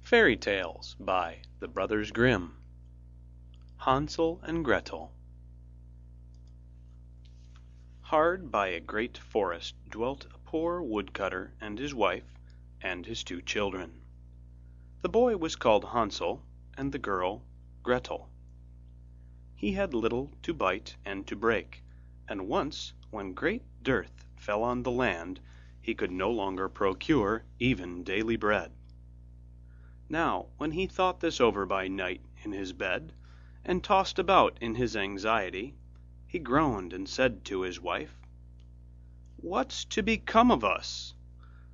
Fairy Tales by the Brothers Grimm. Hansel and Gretel. Hard by a great forest dwelt a poor woodcutter and his wife and his 2 children. The boy was called Hansel, and the girl Gretel. He had little to bite and to break, and once, when great dearth fell on the land, he could no longer procure even daily bread. Now, when he thought this over by night in his bed, and tossed about in his anxiety, he groaned and said to his wife, "What's to become of us?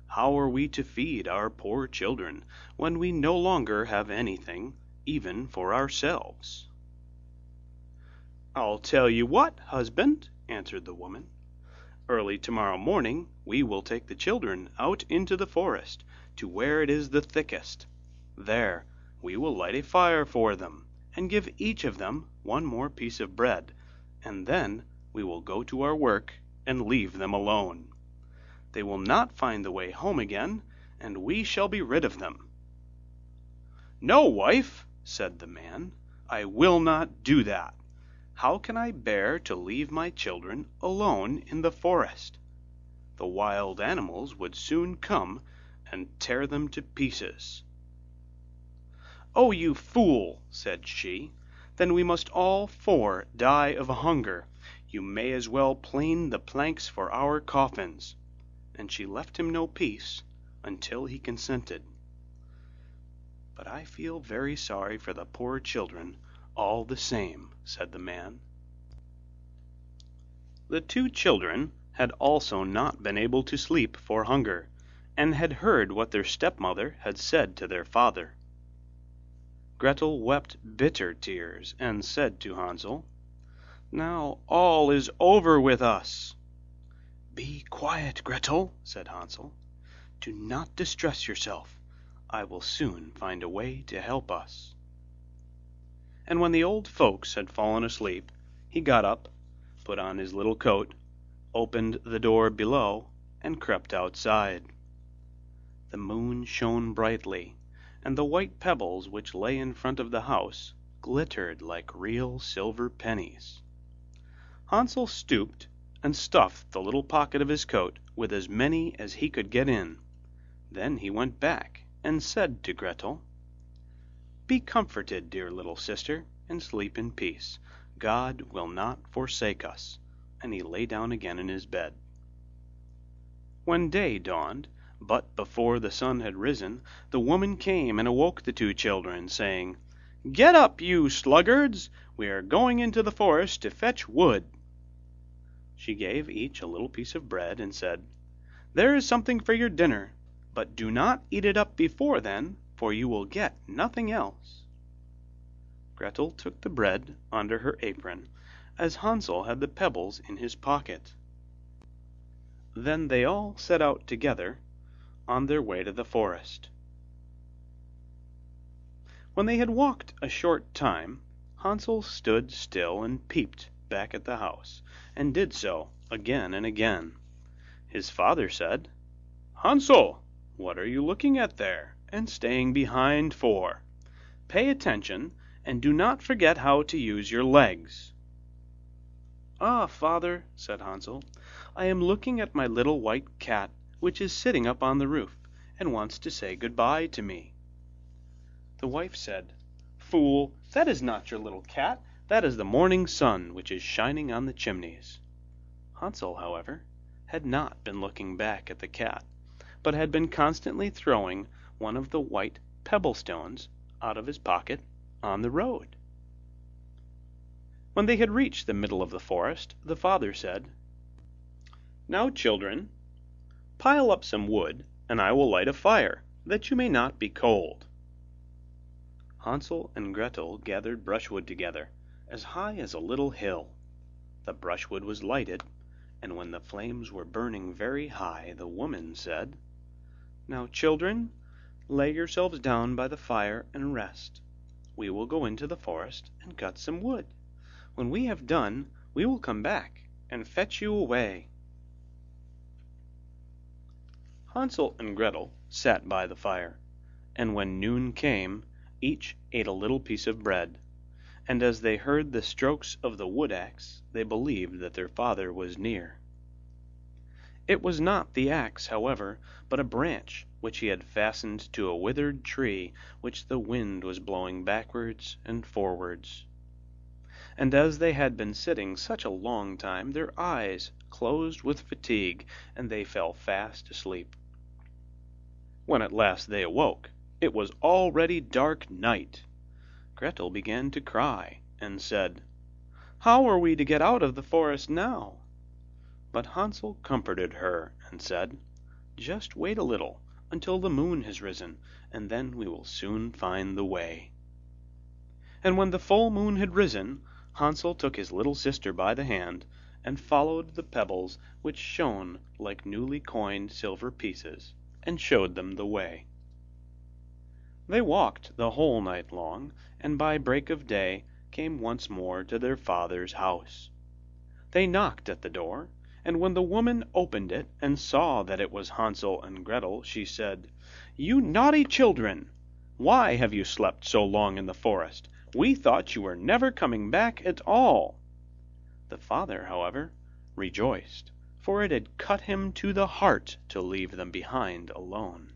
How are we to feed our poor children when we no longer have anything, even for ourselves?" "I'll tell you what, husband," answered the woman. "Early tomorrow morning we will take the children out into the forest to where it is the thickest. There we will light a fire for them, and give each of them 1 more piece of bread, and then we will go to our work and leave them alone. They will not find the way home again, and we shall be rid of them." "No, wife," said the man, "I will not do that. How can I bear to leave my children alone in the forest? The wild animals would soon come and tear them to pieces." "Oh, you fool!" said she. "Then we must all 4 die of hunger. You may as well plane the planks for our coffins." And she left him no peace until he consented. "But I feel very sorry for the poor children, all the same," said the man. The 2 children had also not been able to sleep for hunger, and had heard what their stepmother had said to their father. Gretel wept bitter tears, and said to Hansel, "Now all is over with us." "Be quiet, Gretel," said Hansel. "Do not distress yourself. I will soon find a way to help us." And when the old folks had fallen asleep, he got up, put on his little coat, opened the door below, and crept outside. The moon shone brightly, and the white pebbles which lay in front of the house glittered like real silver pennies. Hansel stooped and stuffed the little pocket of his coat with as many as he could get in. Then he went back and said to Gretel, "Be comforted, dear little sister, and sleep in peace. God will not forsake us." And he lay down again in his bed. When day dawned, but before the sun had risen, the woman came and awoke the 2 children, saying, "Get up, you sluggards! We are going into the forest to fetch wood." She gave each a little piece of bread, and said, "There is something for your dinner, but do not eat it up before then, for you will get nothing else." Gretel took the bread under her apron, as Hansel had the pebbles in his pocket. Then they all set out together on their way to the forest. When they had walked a short time, Hansel stood still and peeped back at the house, and did so again and again. His father said, "Hansel, what are you looking at there, and staying behind for? Pay attention, and do not forget how to use your legs." "Ah, father," said Hansel, "I am looking at my little white cat, which is sitting up on the roof, and wants to say good-bye to me." The wife said, "Fool, that is not your little cat, that is the morning sun which is shining on the chimneys." Hansel, however, had not been looking back at the cat, but had been constantly throwing one of the white pebble stones out of his pocket on the road. When they had reached the middle of the forest, the father said, "Now, children, pile up some wood, and I will light a fire, that you may not be cold." Hansel and Gretel gathered brushwood together, as high as a little hill. The brushwood was lighted, and when the flames were burning very high, the woman said, "Now, children, lay yourselves down by the fire and rest. We will go into the forest and cut some wood. When we have done, we will come back and fetch you away." Hansel and Gretel sat by the fire, and when noon came, each ate a little piece of bread, and as they heard the strokes of the wood axe, they believed that their father was near. It was not the axe, however, but a branch which he had fastened to a withered tree which the wind was blowing backwards and forwards. And as they had been sitting such a long time, their eyes closed with fatigue, and they fell fast asleep. When at last they awoke, it was already dark night. Gretel began to cry, and said, "How are we to get out of the forest now?" But Hansel comforted her, and said, "Just wait a little, until the moon has risen, and then we will soon find the way." And when the full moon had risen, Hansel took his little sister by the hand, and followed the pebbles which shone like newly coined silver pieces, and showed them the way. They walked the whole night long, and by break of day came once more to their father's house. They knocked at the door, and when the woman opened it and saw that it was Hansel and Gretel, she said, "You naughty children! Why have you slept so long in the forest? We thought you were never coming back at all." The father, however, rejoiced, for it had cut him to the heart to leave them behind alone.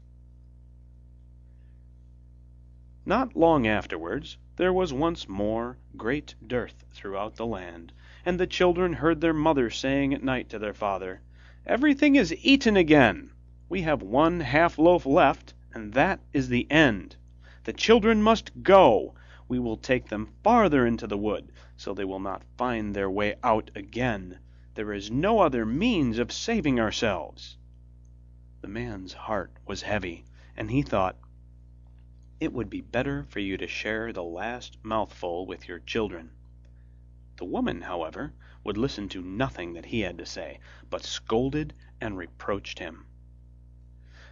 Not long afterwards there was once more great dearth throughout the land, and the children heard their mother saying at night to their father, "Everything is eaten again. We have one half loaf left, and that is the end. The children must go. We will take them farther into the wood, so they will not find their way out again. There is no other means of saving ourselves." The man's heart was heavy, and he thought, "It would be better for you to share the last mouthful with your children." The woman, however, would listen to nothing that he had to say, but scolded and reproached him.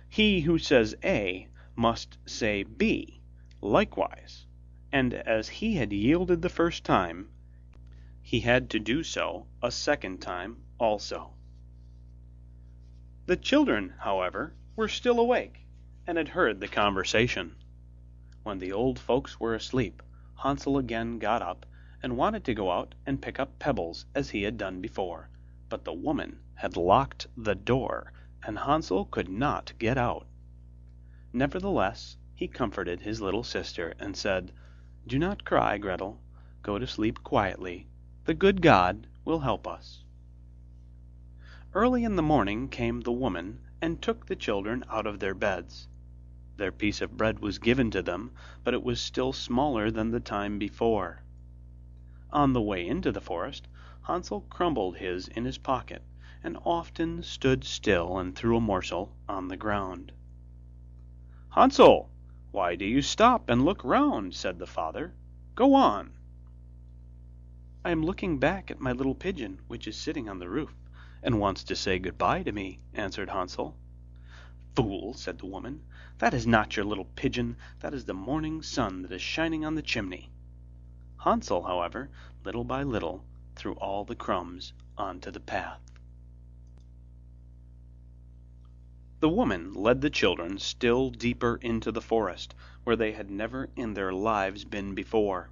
He who says A must say B likewise, and as he had yielded the first time, he had to do so a second time also. The children, however, were still awake, and had heard the conversation. When the old folks were asleep, Hansel again got up, and wanted to go out and pick up pebbles as he had done before, but the woman had locked the door, and Hansel could not get out. Nevertheless, he comforted his little sister, and said, "Do not cry, Gretel. Go to sleep quietly. The good God will help us." Early in the morning came the woman, and took the children out of their beds. Their piece of bread was given to them, but it was still smaller than the time before. On the way into the forest, Hansel crumbled his in his pocket, and often stood still and threw a morsel on the ground. "Hansel, why do you stop and look round?" said the father. "Go on." "I am looking back at my little pigeon, which is sitting on the roof, and wants to say good-bye to me," answered Hansel. "Fool," said the woman, "that is not your little pigeon, that is the morning sun that is shining on the chimney." Hansel, however, little by little, threw all the crumbs onto the path. The woman led the children still deeper into the forest, where they had never in their lives been before.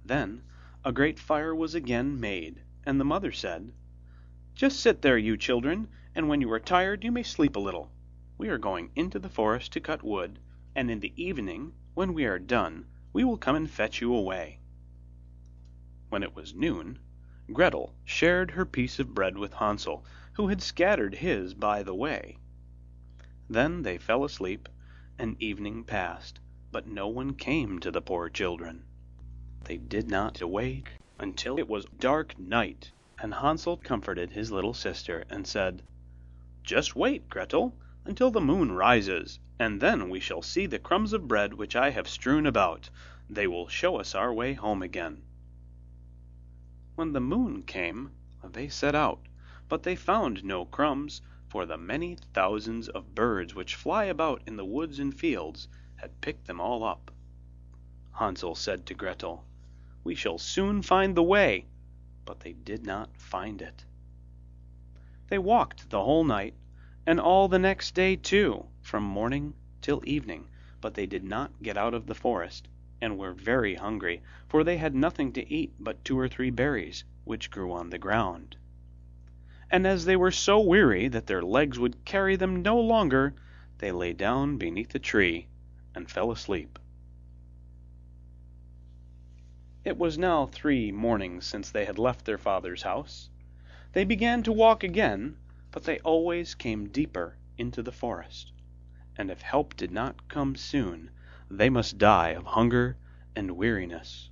Then a great fire was again made, and the mother said, "Just sit there, you children, and when you are tired you may sleep a little. We are going into the forest to cut wood, and in the evening, when we are done, we will come and fetch you away." When it was noon, Gretel shared her piece of bread with Hansel, who had scattered his by the way. Then they fell asleep, and evening passed, but no one came to the poor children. They did not awake until it was dark night, and Hansel comforted his little sister, and said, "Just wait, Gretel, until the moon rises, and then we shall see the crumbs of bread which I have strewn about. They will show us our way home again." When the moon came, they set out, but they found no crumbs, for the many thousands of birds which fly about in the woods and fields had picked them all up. Hansel said to Gretel, "We shall soon find the way," but they did not find it. They walked the whole night, and all the next day too, from morning till evening, but they did not get out of the forest, and were very hungry, for they had nothing to eat but 2 or 3 berries, which grew on the ground. And as they were so weary that their legs would carry them no longer, they lay down beneath a tree and fell asleep. It was now 3 mornings since they had left their father's house. They began to walk again, but they always came deeper into the forest, and if help did not come soon, they must die of hunger and weariness.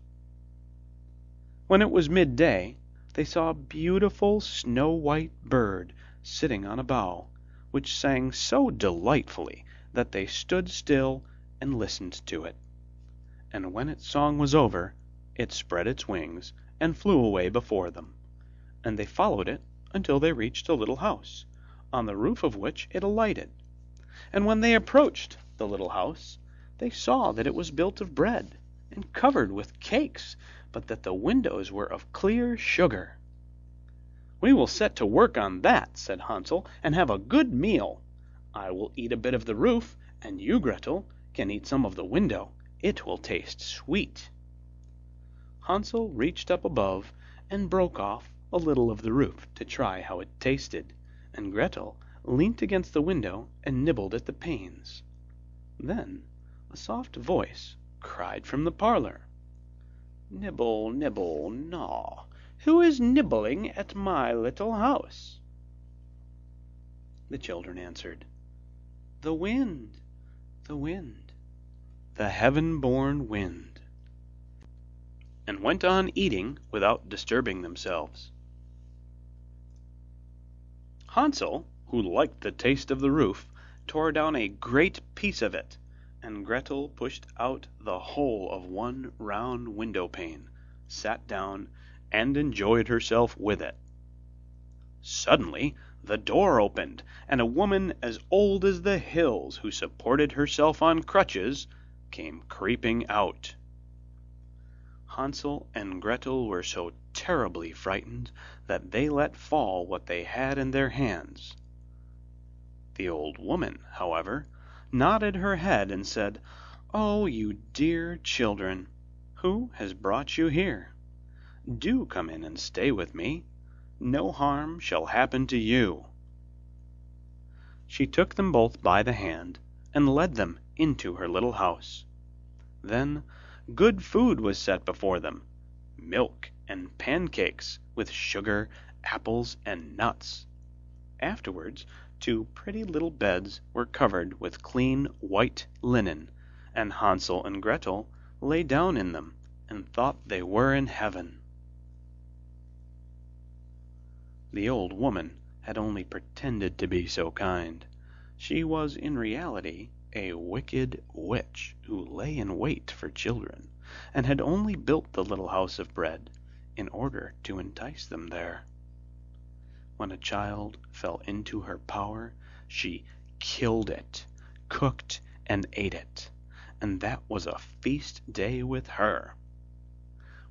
When it was midday, they saw a beautiful snow-white bird sitting on a bough, which sang so delightfully that they stood still and listened to it. And when its song was over, it spread its wings and flew away before them, and they followed it until they reached a little house, on the roof of which it alighted. And when they approached the little house, they saw that it was built of bread and covered with cakes, but that the windows were of clear sugar. "We will set to work on that," said Hansel, "and have a good meal. I will eat a bit of the roof, and you, Gretel, can eat some of the window. It will taste sweet." Hansel reached up above and broke off a little of the roof to try how it tasted, and Gretel leant against the window and nibbled at the panes. Then a soft voice cried from the parlour, "Nibble, nibble, gnaw. Who is nibbling at my little house?" The children answered, "The wind, the wind, the heaven-born wind," and went on eating without disturbing themselves. Hansel, who liked the taste of the roof, tore down a great piece of it, and Gretel pushed out the whole of one round window pane, sat down, and enjoyed herself with it. Suddenly the door opened, and a woman as old as the hills, who supported herself on crutches, came creeping out. Hansel and Gretel were so terribly frightened that they let fall what they had in their hands. The old woman, however, nodded her head and said, "Oh, you dear children, who has brought you here? Do come in and stay with me. No harm shall happen to you." She took them both by the hand and led them into her little house. Then good food was set before them, milk and pancakes with sugar, apples, and nuts. Afterwards 2 pretty little beds were covered with clean white linen, and Hansel and Gretel lay down in them and thought they were in heaven. The old woman had only pretended to be so kind. She was in reality a wicked witch who lay in wait for children, and had only built the little house of bread in order to entice them there. When a child fell into her power, she killed it, cooked and ate it, and that was a feast day with her.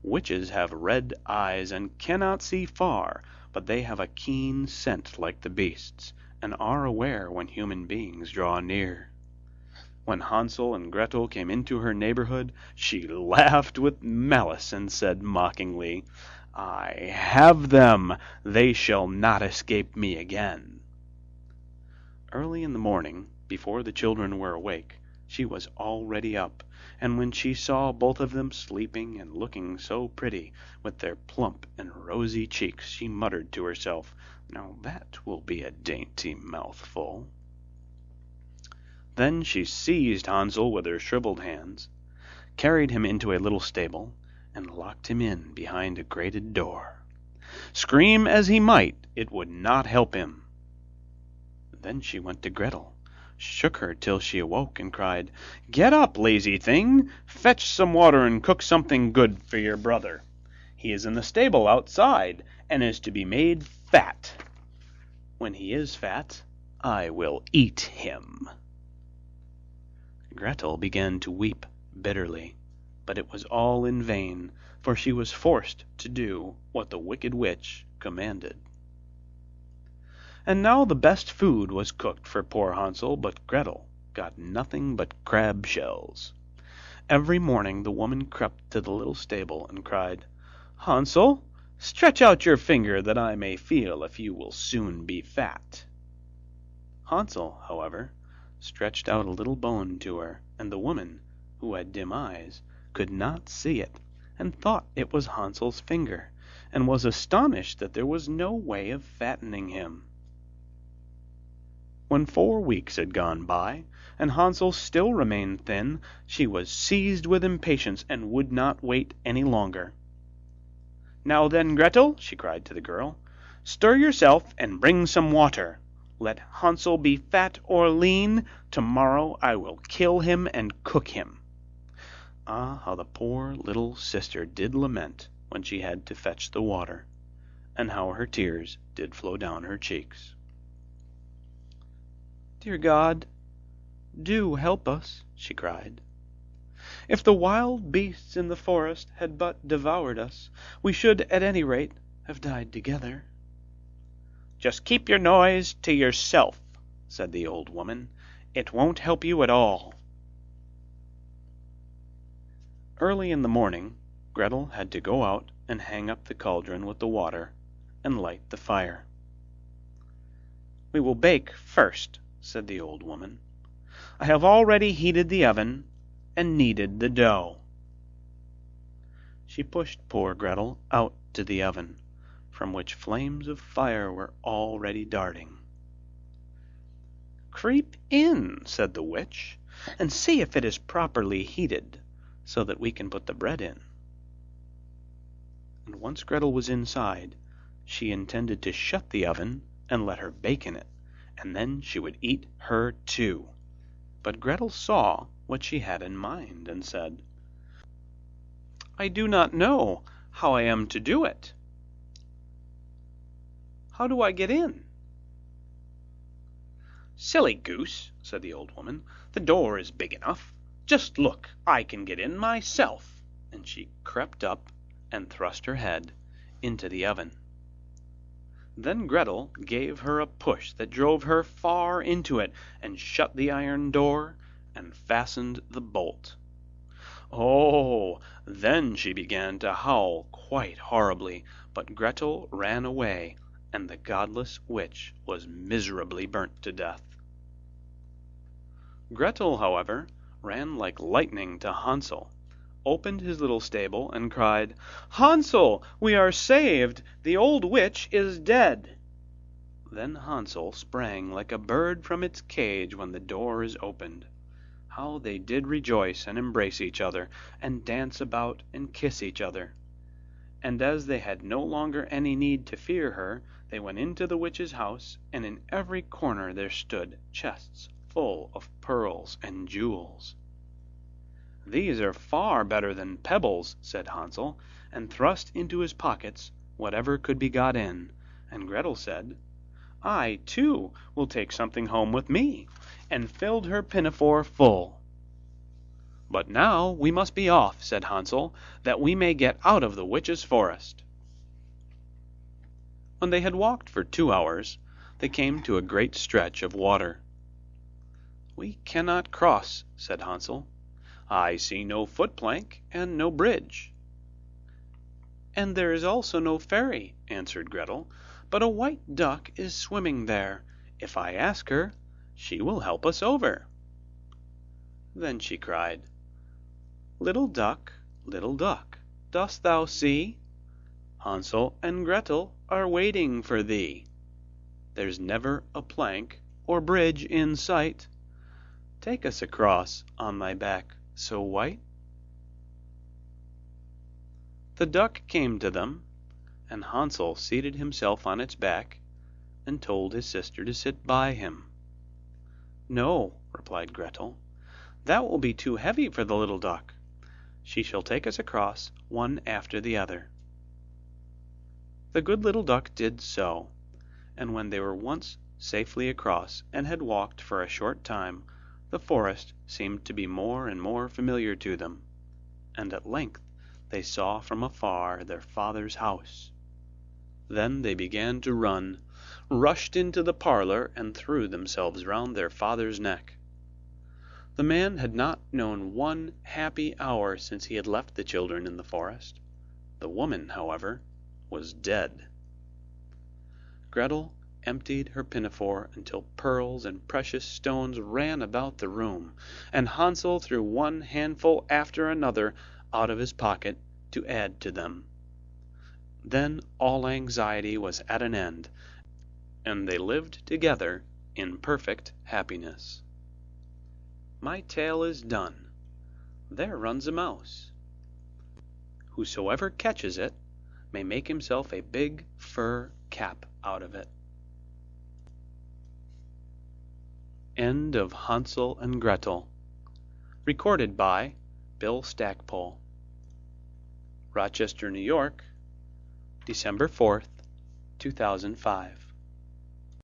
Witches have red eyes and cannot see far, but they have a keen scent like the beasts, and are aware when human beings draw near. When Hansel and Gretel came into her neighborhood, she laughed with malice and said mockingly, "I have them! They shall not escape me again." Early in the morning, before the children were awake, she was already up, and when she saw both of them sleeping and looking so pretty, with their plump and rosy cheeks, she muttered to herself, "Now that will be a dainty mouthful." Then she seized Hansel with her shriveled hands, carried him into a little stable, and locked him in behind a grated door. Scream as he might, it would not help him. Then she went to Gretel, shook her till she awoke, and cried, "Get up, lazy thing! Fetch some water and cook something good for your brother. He is in the stable outside, and is to be made fat. When he is fat, I will eat him." Gretel began to weep bitterly, but it was all in vain, for she was forced to do what the wicked witch commanded. And now the best food was cooked for poor Hansel, but Gretel got nothing but crab shells. Every morning the woman crept to the little stable and cried, "Hansel, stretch out your finger that I may feel if you will soon be fat." Hansel, however, stretched out a little bone to her, and the woman, who had dim eyes, could not see it, and thought it was Hansel's finger, and was astonished that there was no way of fattening him. When 4 weeks had gone by, and Hansel still remained thin, she was seized with impatience and would not wait any longer. "Now then, Gretel," she cried to the girl, "stir yourself and bring some water. Let Hansel be fat or lean, tomorrow I will kill him and cook him." Ah, how the poor little sister did lament when she had to fetch the water, and how her tears did flow down her cheeks. "Dear God, do help us," she cried. "If the wild beasts in the forest had but devoured us, we should at any rate have died together." "Just keep your noise to yourself," said the old woman. "It won't help you at all." Early in the morning, Gretel had to go out and hang up the cauldron with the water, and light the fire. "We will bake first," said the old woman. "I have already heated the oven, and kneaded the dough." She pushed poor Gretel out to the oven, from which flames of fire were already darting. "Creep in," said the witch, "and see if it is properly heated, so that we can put the bread in." And once Gretel was inside, she intended to shut the oven and let her bake in it, and then she would eat her too. But Gretel saw what she had in mind, and said, "I do not know how I am to do it. How do I get in?" "Silly goose," said the old woman, "the door is big enough. Just look, I can get in myself." And she crept up and thrust her head into the oven. Then Gretel gave her a push that drove her far into it, and shut the iron door and fastened the bolt. Oh, then she began to howl quite horribly, but Gretel ran away, and the godless witch was miserably burnt to death. Gretel, however, ran like lightning to Hansel, opened his little stable, and cried, "Hansel, we are saved! The old witch is dead!" Then Hansel sprang like a bird from its cage when the door is opened. How they did rejoice and embrace each other, and dance about and kiss each other. And as they had no longer any need to fear her, they went into the witch's house, and in every corner there stood chests full of pearls and jewels. "These are far better than pebbles," said Hansel, and thrust into his pockets whatever could be got in, and Gretel said, "I, too, will take something home with me," and filled her pinafore full. "But now we must be off," said Hansel, "that we may get out of the witch's forest." When they had walked for 2 hours, they came to a great stretch of water. "We cannot cross," said Hansel. "I see no foot-plank and no bridge." "And there is also no ferry," answered Gretel, "but a white duck is swimming there. If I ask her, she will help us over." Then she cried, little duck, dost thou see? Hansel and Gretel are waiting for thee. There's never a plank or bridge in sight. Take us across on thy back so white." The duck came to them, and Hansel seated himself on its back, and told his sister to sit by him. "No," replied Gretel, "that will be too heavy for the little duck. She shall take us across one after the other." The good little duck did so, and when they were once safely across, and had walked for a short time, the forest seemed to be more and more familiar to them, and at length they saw from afar their father's house. Then they began to run, rushed into the parlour, and threw themselves round their father's neck. The man had not known one happy hour since he had left the children in the forest. The woman, however, was dead. Gretel emptied her pinafore until pearls and precious stones ran about the room, and Hansel threw one handful after another out of his pocket to add to them. Then all anxiety was at an end, and they lived together in perfect happiness. My tale is done. There runs a mouse. Whosoever catches it may make himself a big fur cap out of it. End of Hansel and Gretel. Recorded by Bill Stackpole. Rochester, New York, December 4th, 2005.